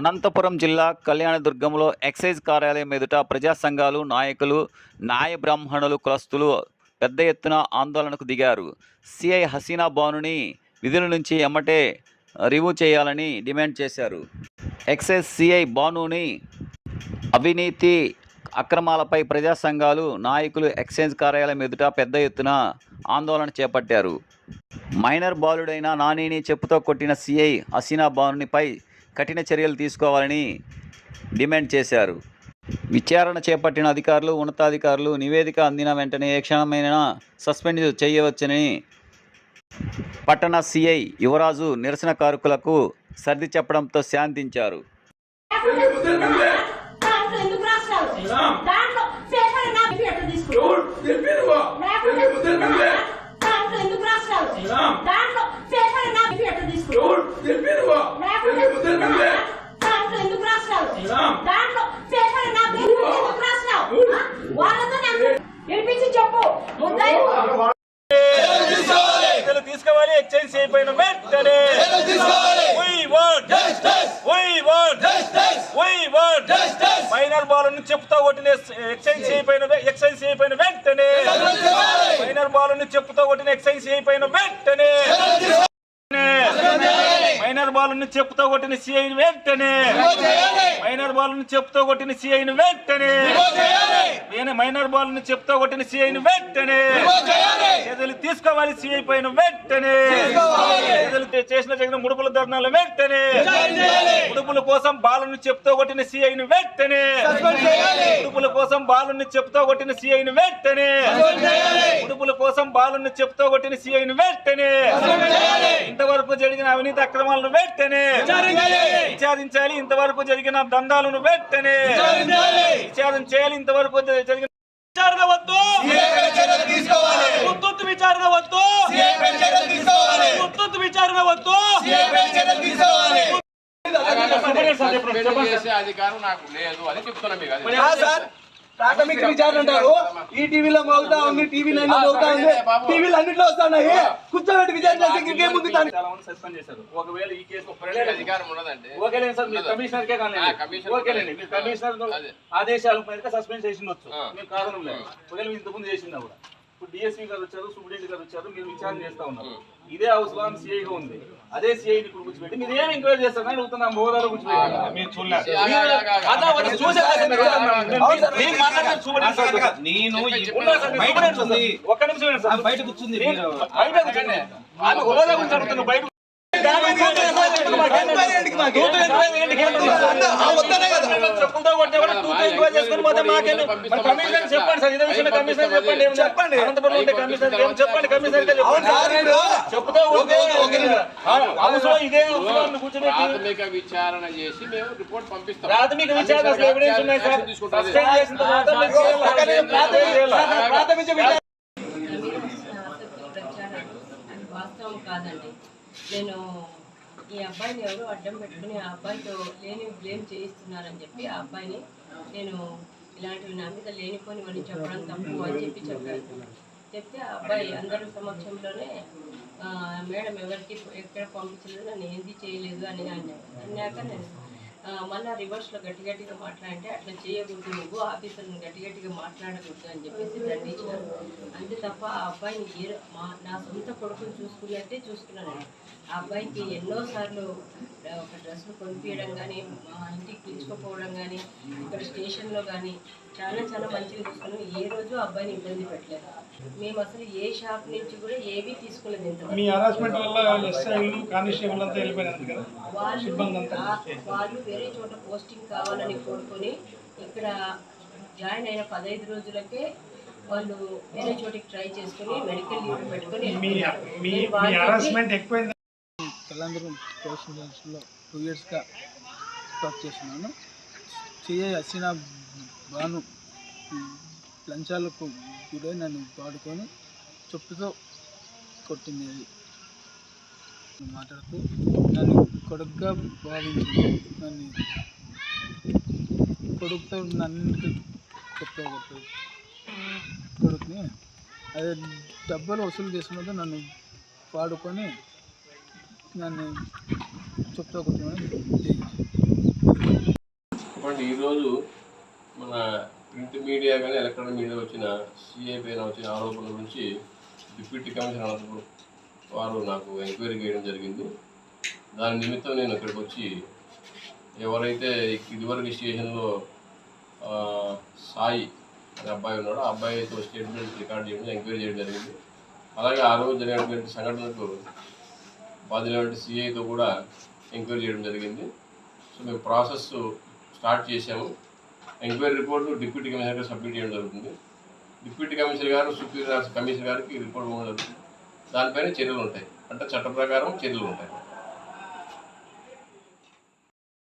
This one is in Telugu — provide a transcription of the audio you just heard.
అనంతపురం జిల్లా కళ్యాణదుర్గంలో ఎక్సైజ్ కార్యాలయం ఎదుట ప్రజా సంఘాలు, నాయకులు, న్యాయ బ్రాహ్మణులు, కులస్తులు పెద్ద ఎత్తున ఆందోళనకు దిగారు. సిఐ హసీనా బానుని విధుల నుంచి ఎమ్మటే రివ్యూ చేయాలని డిమాండ్ చేశారు. ఎక్సైజ్ సిఐ బానుని అవినీతి అక్రమాలపై ప్రజా సంఘాలు, నాయకులు ఎక్సైజ్ కార్యాలయం ఎదుట పెద్ద ఎత్తున ఆందోళన చేపట్టారు. మైనర్ బాలుడైన నానిని చెప్పుతో కొట్టిన సిఐ హసీనా బానునిపై కఠిన చర్యలు తీసుకోవాలని డిమాండ్ చేశారు. విచారణ చేపట్టిన అధికారులు, ఉన్నతాధికారులు నివేదిక అందిన వెంటనే ఏ క్షణమైనా సస్పెండ్ చేయవచ్చని పట్టణ సిఐ యువరాజు నిరసనకారులకు సర్ది చెప్పడంతో శాంతించారు. తీసుకోవాలి ఎక్సైజ్ అయిపోయిన వెంటనే మైనర్ బాలుని చెప్పుతో కొట్టిన ఎక్సైజ్ అయిపోయిన వెంటనే మైనర్ బాలుని చెప్పుతో కొట్టిన ఎక్సైజ్ అయిపోయిన వెంటనే మైనర్ బాలుని చెప్పుతో కొట్టిన సిఐని వెంటనే మైనర్ బాలుని చెప్పుతో కొట్టిన సిఐని వెంటనే మైనర్ బాలుని చెప్పుతో కొట్టిన సిఐని వెంటనే చర్యలు తీసుకోవాలి. సిఐ పైన వెంటనే చేసిన జరిగిన ముడుపుల ధర్నాల వెంటనే ముడుపుల కోసం బాలుని చెప్పుతో కొట్టిన సిఐని వెంటనే ముడుపుల కోసం బాలుని చెప్పుతో కొట్టిన సిఐని వెంటనే ముడుపుల కోసం బాలుని చెప్పుతో కొట్టిన సిఐని వెంటనే ఇంతవరకు జరిగిన అవినీతి అక్రమాలను వెంటనే విచారించాలి. ఇంతవరకు జరిగిన దందాలను వెంటనే విచారణ చేయాలి. ఇంతవరకు జరిగిన విచారణ వద్దు, ముత్తు విచారణ వద్దు, ముత్తు విచారణ వద్దు. అధికారం నాకు లేదు అని చెప్తున్నా. ప్రాథమిక విచారణ అంటారు. ఈ టీవీలో మోగుతా ఉంది, టీవీ నైన్ మోగుతా ఉంది, టీవీలు అన్నింటిలో వస్తున్నాయి. కూర్చోబెట్టి విచారణ చేస్తే ఇంకేముంది? సస్పెండ్ చేశారు. ఒకవేళ ఈ కేసు అధికారం ఉన్నదండి. ఓకేలేండి సార్, మీరు కమిషనర్కే కానీ ఓకేలేండి, మీరు కమిషనర్ ఆదేశాల మేరకు సస్పెండ్ చేసిండొచ్చు, మీరు కారణం లేదు. ఒకవేళ ఇంతకుముందు చేసిందా కూడా. ఇప్పుడు డిఎస్పీ గారు వచ్చారు, సూపరింటెండెంట్ గారు వచ్చారు, మీరు విచారణ చేస్తా ఉన్నారు. ఇదే అవసరం సిఐగా ఉంది. అదే సిఐని ఇప్పుడు కూర్చోబెట్టి మీరు ఏం ఎంక్వైరీ చేస్తారని అడుగుతున్నా. హోదాలో కూర్చోబెట్టి మీరు చూడలేదు. ఒక్క నిమిషం సార్, బయట కూర్చుంది, బయట కూర్చోండి. ఆమె హోదా గురించి అడుగుతున్నా. బయట చెప్పండి సార్, ఇదే విషయంలో కమిషనర్ చెప్పండి. అనంతపురం ఉంటే కమిషనర్ చెప్పండి. కమిషనర్ చెప్తా అవసరం ఇదే అవసరం కూర్చోబెట్టి ప్రాథమిక విచారణ చేసి మేము రిపోర్ట్ పంపిస్తాం. ప్రాథమిక విచారణ ఎవిడెన్స్ ఉన్నాయి సార్. వాస్తవం కాదండి. నేను ఈ అబ్బాయిని ఎవరు అడ్డం పెట్టుకుని ఆ అబ్బాయితో లేని బ్లేమ్ చేయిస్తున్నారని చెప్పి ఆ అబ్బాయిని నేను ఇలాంటివి నా మీద లేనిపోనివని చెప్పడం తప్పు అని చెప్పాను. చెప్తే ఆ అబ్బాయి అందరి సమక్షంలోనే మేడం ఎవరికి ఎక్కడ పంపించలేదు, నన్ను ఏంది చేయలేదు అని అన్నాక నేను మళ్ళీ రివర్స్లో గట్టిగా మాట్లాడితే అట్లా చేయకూడదు, నువ్వు ఆఫీసర్ని గట్టిగా మాట్లాడకూడదు అని చెప్పేసి దండించినాను. అంతే తప్ప ఆ అబ్బాయిని నా సొంత కొడుకుని చూసుకున్నట్టే చూసుకున్నాను. ఆ అబ్బాయికి ఎన్నోసార్లు ఒక డ్రెస్సులు కొనిపించడం కానీ, మా ఇంటికి పిలుచుకోపోవడం కానీ, ఇక్కడ స్టేషన్లో కానీ చాలా మంచిగా చూసుకున్నాం. ఏ రోజు అబ్బాయిని ఇబ్బంది పెట్టలేదు. మేము అసలు ఏ షాప్ నుంచి కూడా ఏవి తీసుకోలేదు. వాళ్ళు వేరే చోట పోస్టింగ్ కావాలని కోరుకొని ఇక్కడ జాయిన్ అయిన 15 రోజులకే వాళ్ళు వేరే చోటికి ట్రై చేసుకుని మెడికల్ లీవ్ పెట్టుకుని కళ్యాణదుర్గం పోలీస్ స్టేషన్లో 2 ఇయర్స్గా వర్క్ చేస్తున్నాను. సిఐ హసీనా బాను లంచాలకు గురై నన్ను వాడుకొని చెప్పుతో కొట్టింది. మాట్లాడుతూ నన్ను కొడుకుగా భావించింది. నన్ను కొడుకుతో నన్ను కొడుతుంది కొడుకుని అదే డబ్బులు వసూలు చేస్తున్నది నన్ను వాడుకొని నన్ను చెప్తా కొట్టుకొని చెప్పండి, ఈరోజు మన ప్రింట్ మీడియా కానీ ఎలక్ట్రానిక్ మీడియా వచ్చిన సిఐ పైన వచ్చిన ఆరోపణల గురించి డిప్యూటీ కమిషనర్ అనంతపురం వారు నాకు ఎంక్వైరీ చేయడం జరిగింది. దాని నిమిత్తం నేను ఇక్కడికి వచ్చి ఎవరైతే ఇదివరకు స్టేషన్లో సాయి అనే అబ్బాయి ఉన్నాడో ఆ అబ్బాయితో స్టేట్మెంట్ రికార్డ్ చేయడం ఎంక్వైరీ చేయడం జరిగింది. అలాగే ఆ రోజు జరిగినటువంటి సంఘటనకు బాధ్యులైన సిఐతో కూడా ఎంక్వైరీ చేయడం జరిగింది. సో మేము ప్రాసెస్ స్టార్ట్ చేసాము. ఎంక్వైరీ రిపోర్టు డిప్యూటీ కమిషనర్ గారికి సబ్మిట్ చేయడం జరుగుతుంది. డిప్యూటీ కమిషనర్ గారు సుపీరియర్ కమిషనర్ గారికి రిపోర్ట్ ఇవ్వడం జరుగుతుంది. దానిపైన చర్యలు ఉంటాయి, అంటే చట్ట ప్రకారం చర్యలు ఉంటాయి.